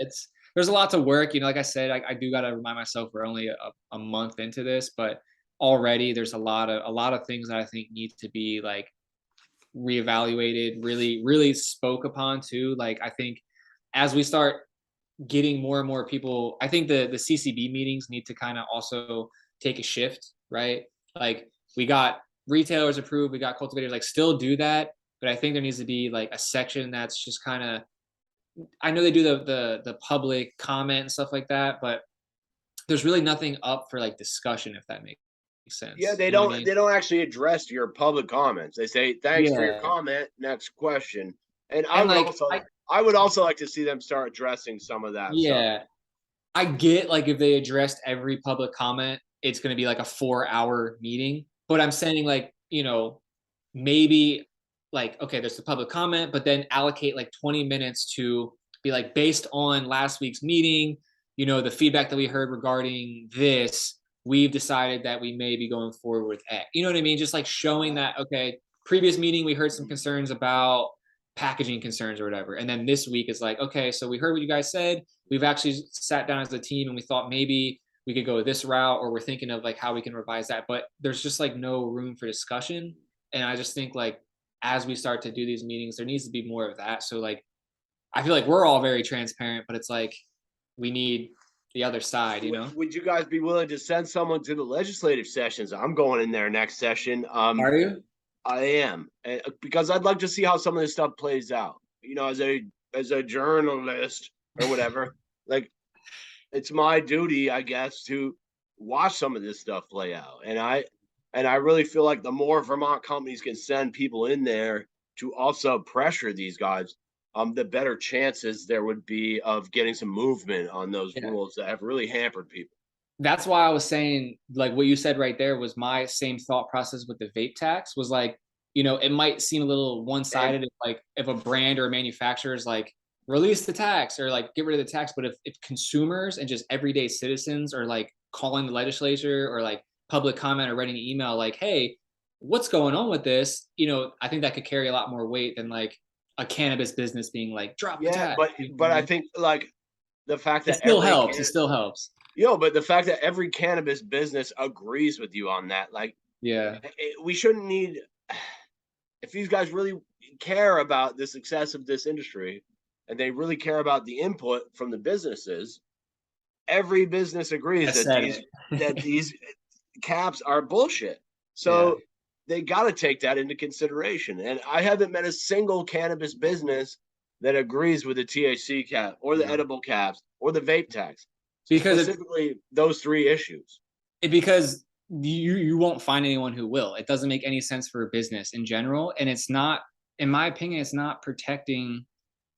there's a lot to work. Like I said, I do got to remind myself we're only a month into this, but already there's a lot of things that I think need to be like reevaluated, really, really spoke upon too. Like I think as we start getting more and more people, I think the CCB meetings need to kind of also take a shift, right? Like we got retailers approved, we got cultivators, like still do that, but I think there needs to be like a section that's just kind of, I know they do the public comment and stuff like that, but there's really nothing up for like discussion, if that makes sense. Yeah, they don't actually address your public comments. They say thanks for your comment, next question. And I would also like to see them start addressing some of that stuff. I get like if they addressed every public comment, it's going to be like a 4-hour meeting, but I'm saying like, maybe like, okay, there's the public comment, but then allocate like 20 minutes to be like, based on last week's meeting, the feedback that we heard regarding this, we've decided that we may be going forward with X. You know what I mean? Just like showing that, okay, previous meeting, we heard some concerns about packaging concerns or whatever. And then this week is like, okay, so we heard what you guys said. We've actually sat down as a team and we thought maybe we could go this route, or we're thinking of like how we can revise that. But there's just like no room for discussion. And I just think like as we start to do these meetings, there needs to be more of that. So like I feel like we're all very transparent, but it's like we need the other side, Would you guys be willing to send someone to the legislative sessions? I'm going in there next session. Are you? I am, because I'd like to see how some of this stuff plays out. As a journalist or whatever, like it's my duty, I guess, to watch some of this stuff play out. And I really feel like the more Vermont companies can send people in there to also pressure these guys, the better chances there would be of getting some movement on those rules that have really hampered people. That's why I was saying, like what you said right there was my same thought process with the vape tax was like, it might seem a little one-sided if a brand or a manufacturer is like, release the tax or like get rid of the tax. But if consumers and just everyday citizens are like calling the legislature or like public comment or writing an email like, hey, what's going on with this? I think that could carry a lot more weight than like a cannabis business being like, drop the tax. But I think like the fact that it still helps. But the fact that every cannabis business agrees with you on that, like, we shouldn't need, if these guys really care about the success of this industry and they really care about the input from the businesses, every business agrees that these caps are bullshit. So they got to take that into consideration. And I haven't met a single cannabis business that agrees with the THC cap or the edible caps or the vape tax. Because specifically those three issues. Because you won't find anyone who will. It doesn't make any sense for a business in general. And it's not, in my opinion, it's not protecting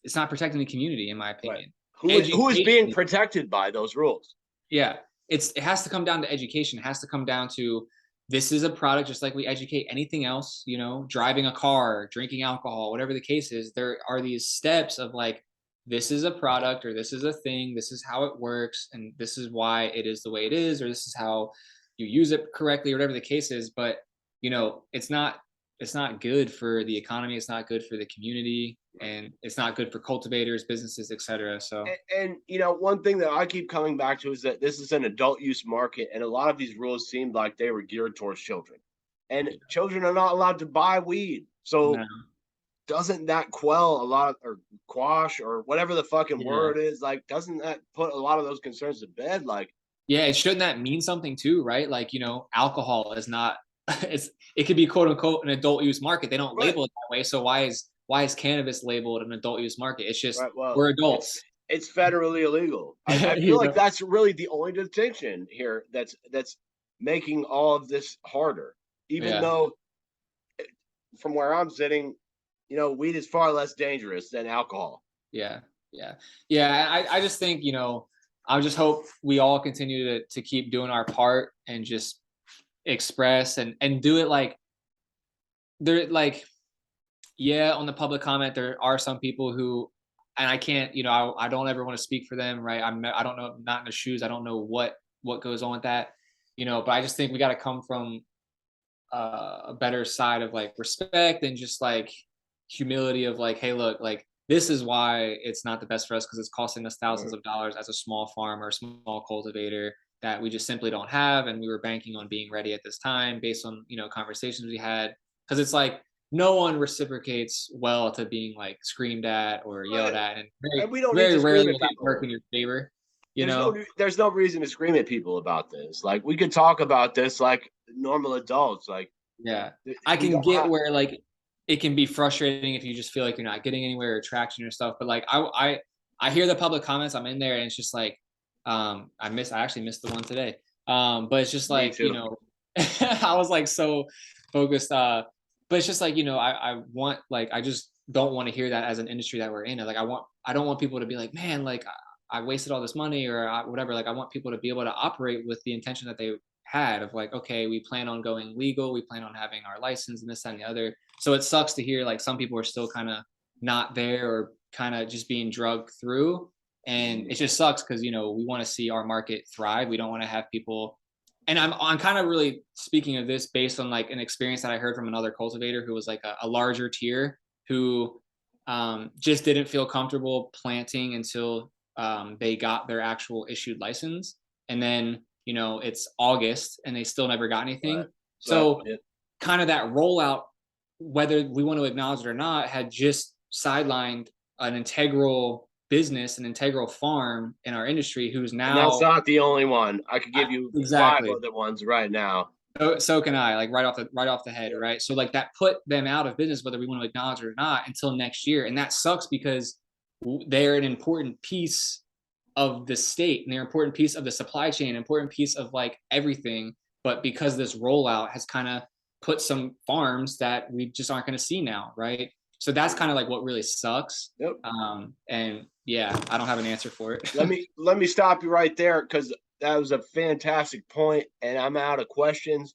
the community, in my opinion. Who is being education. protected by those rules? Yeah, it has to come down to education. It has to come down to, this is a product just like we educate anything else, you know, driving a car, drinking alcohol, whatever the case is. There are these steps of like, this is a product, or this is a thing, this is how it works, and this is why it is the way it is, or this is how you use it correctly, or whatever the case is. But you know, it's not good for the economy, it's not good for the community, and it's not good for cultivators, businesses, etc. So And you know, one thing that I keep coming back to is that this is an adult use market, and a lot of these rules seemed like they were geared towards children, and children are not allowed to buy weed. So no. doesn't that quell a lot of, or quash, or whatever the fucking Yeah. word is? Like, doesn't that put a lot of those concerns to bed? Like, Yeah, and shouldn't that mean something too, right? Like, you know, alcohol is not it could be quote unquote an adult use market. They don't right, label it that way. So why is cannabis labeled an adult use market? It's just, right. Well, we're adults. it's federally illegal. I feel You like know? that's really the only distinction here that's making all of this harder. Even Yeah. though, from where I'm sitting, you know, weed is far less dangerous than alcohol. Yeah. Yeah. Yeah. I just think, you know, I just hope we all continue to keep doing our part and just express and do it like they're like, yeah, on the public comment, there are some people who, and I can't, you know, I don't ever want to speak for them, right? I don't know, not in the shoes. I don't know what goes on with that, you know. But I just think we got to come from a better side of like respect and just like humility of like, hey, look, like this is why it's not the best for us, because it's costing us thousands of dollars as a small farmer, small cultivator that we just simply don't have, and we were banking on being ready at this time based on, you know, conversations we had, because it's like no one reciprocates well to being like screamed at or yelled Right. at, and And very we don't need very to scream rarely at will that work people. in your favor, you There's know. no reason to scream at people about this. Like, we could talk about this like normal adults. Like, Yeah. I we can don't get have. where like it can be frustrating if you just feel like you're not getting anywhere or traction or stuff. But like I hear the public comments, I'm in there, and it's just like I actually missed the one today. But it's just Me like, you too. know, I was like so focused. But it's just like, you know, I want, like, I just don't want to hear that as an industry that we're in. Like I don't want people to be like, man, like I wasted all this money or whatever. Like I want people to be able to operate with the intention that they had of like, okay, we plan on going legal, we plan on having our license and this and the other. So it sucks to hear like some people are still kind of not there, or kind of just being drugged through. And it just sucks because, you know, we want to see our market thrive. We don't want to have people, and I'm kind of really speaking of this based on like an experience that I heard from another cultivator who was like a larger tier, who just didn't feel comfortable planting until they got their actual issued license. And then, you know, it's August and they still never got anything. Right. So Yeah. kind of that rollout, whether we want to acknowledge it or not, had just sidelined an integral business, an integral farm in our industry, who's And that's now not the only one. I could give you 5 exactly. other ones right now. So can I, like right off the head, right? So like that put them out of business, whether we want to acknowledge it or not, until next year, and that sucks because they're an important piece of the state, and they're an important piece of the supply chain, an important piece of like everything. But because this rollout has kind of put some farms that we just aren't going to see now, right? So that's kind of like what really sucks. Yep. And yeah, I don't have an answer for it. Let me stop you right there, because that was a fantastic point, and I'm out of questions.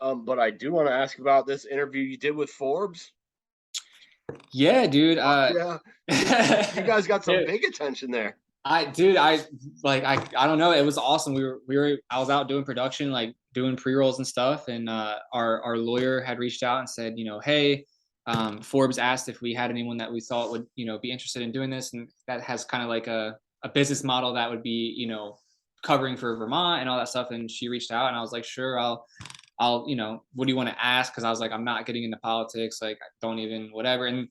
But I do want to ask about this interview you did with Forbes. Yeah, dude. Yeah, you guys got some big attention there. Dude, I don't know. It was awesome. I was out doing production, like doing pre-rolls and stuff. And our lawyer had reached out and said, you know, hey, Forbes asked if we had anyone that we thought would, you know, be interested in doing this. And that has kind of like a business model that would be, you know, covering for Vermont and all that stuff. And she reached out and I was like, sure, I'll, you know, what do you want to ask? Cause I was like, I'm not getting into politics. Like, I don't even, whatever. And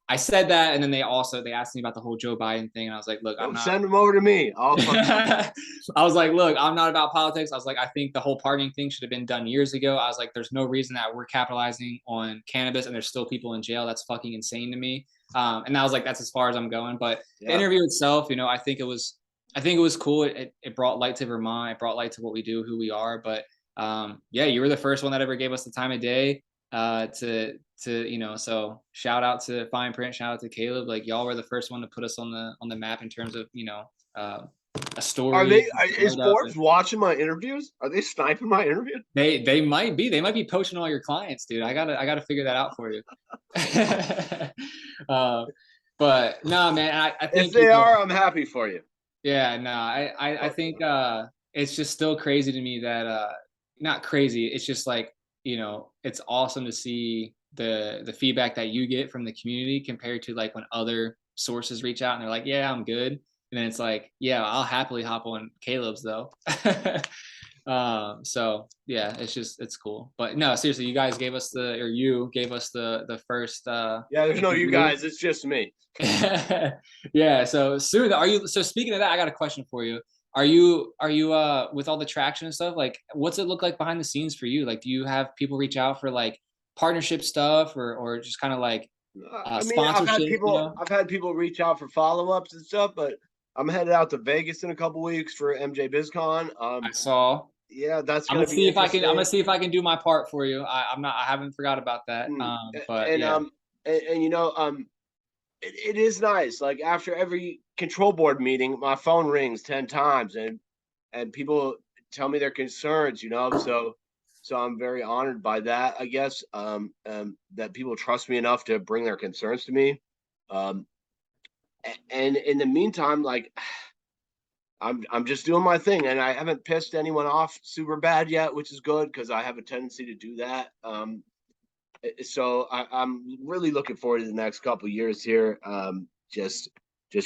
I said that, and then they asked me about the whole Joe Biden thing, and I was like, "Look, I'm not." Send them over to me. I was like, "Look, I'm not about politics." I was like, "I think the whole partying thing should have been done years ago." I was like, "There's no reason that we're capitalizing on cannabis, and there's still people in jail. That's fucking insane to me." And I was like, "That's as far as I'm going." But the interview itself, you know, I think it was cool. It brought light to Vermont. It brought light to what we do, who we are. But yeah, you were the first one that ever gave us the time of day. So shout out to Fine Print, shout out to Caleb. Like y'all were the first one to put us on the map in terms of, a story. Is Forbes watching my interviews? Are they sniping my interviews? They might be poaching all your clients, dude. I gotta figure that out for you. But no, man, I think if they are, I'm happy for you. Yeah, no, I think it's just still crazy to me that not crazy, it's just like, it's awesome to see the feedback that you get from the community compared to like when other sources reach out and they're like, yeah, I'm good. And then it's like, yeah, I'll happily hop on Caleb's though. So yeah, it's cool. But no, seriously, you gave us the first yeah, there's no you guys, it's just me. Yeah, so soon so speaking of that, I got a question for you. Are you with all the traction and stuff, like what's it look like behind the scenes for you? Like do you have people reach out for like partnership stuff or just kind of like sponsorship? I've had people reach out for follow-ups and stuff, but I'm headed out to Vegas in a couple weeks for MJ BizCon. I saw. Yeah, that's I'm gonna see if I can. I'm gonna see if I can do my part for you. I haven't forgot about that. It is nice. Like after every control board meeting, my phone rings 10 times and people tell me their concerns. So I'm very honored by that. I guess that people trust me enough to bring their concerns to me. And in the meantime, like. I'm just doing my thing, and I haven't pissed anyone off super bad yet, which is good because I have a tendency to do that. So I'm really looking forward to the next couple of years here. Just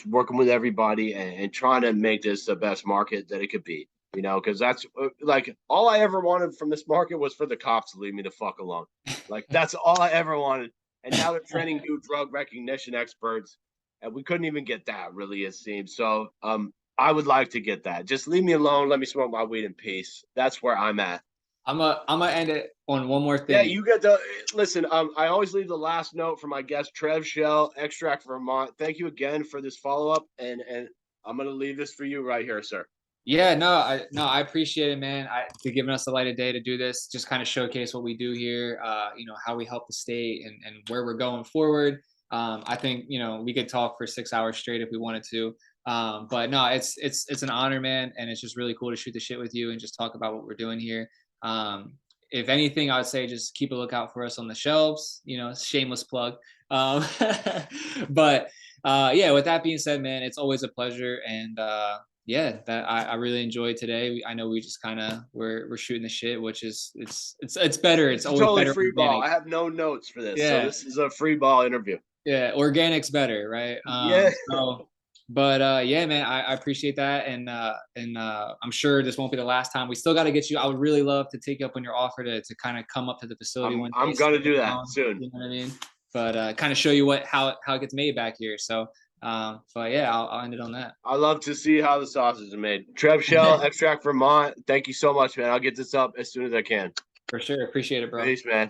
working with everybody and trying to make this the best market that it could be. Because that's like all I ever wanted from this market was for the cops to leave me the fuck alone. Like that's all I ever wanted. And now they're training new drug recognition experts, and we couldn't even get that, really, it seems. So I would like to get that. Just leave me alone. Let me smoke my weed in peace. That's where I'm at. I'm gonna end it on one more thing. Yeah, you get the listen. I always leave the last note for my guest Trevor Schell, Extract Vermont. Thank you again for this follow up, and I'm gonna leave this for you right here, sir. Yeah, I appreciate it, man. For giving us the light of day to do this, just kind of showcase what we do here. How we help the state and where we're going forward. I think we could talk for 6 hours straight if we wanted to. But no, it's an honor, man, and it's just really cool to shoot the shit with you and just talk about what we're doing here. If anything, I would say just keep a lookout for us on the shelves. Shameless plug. But yeah, with that being said, man, it's always a pleasure, and that I really enjoyed today. I know we just kind of we're shooting the shit, which is it's better. It's always totally better. Free ball. I have no notes for this, so this is a free ball interview. Yeah, organic's better, right? Yeah. But yeah, man, I appreciate that, and I'm sure this won't be the last time. We still got to get you. I would really love to take you up on your offer to kind of come up to the facility one day. I'm gonna do that soon. You know what I mean? But kind of show you how it gets made back here. So yeah, I'll end it on that. I love to see how the sausage is made. Trevor Schell, Extract Vermont. Thank you so much, man. I'll get this up as soon as I can. For sure, appreciate it, bro. Peace, man.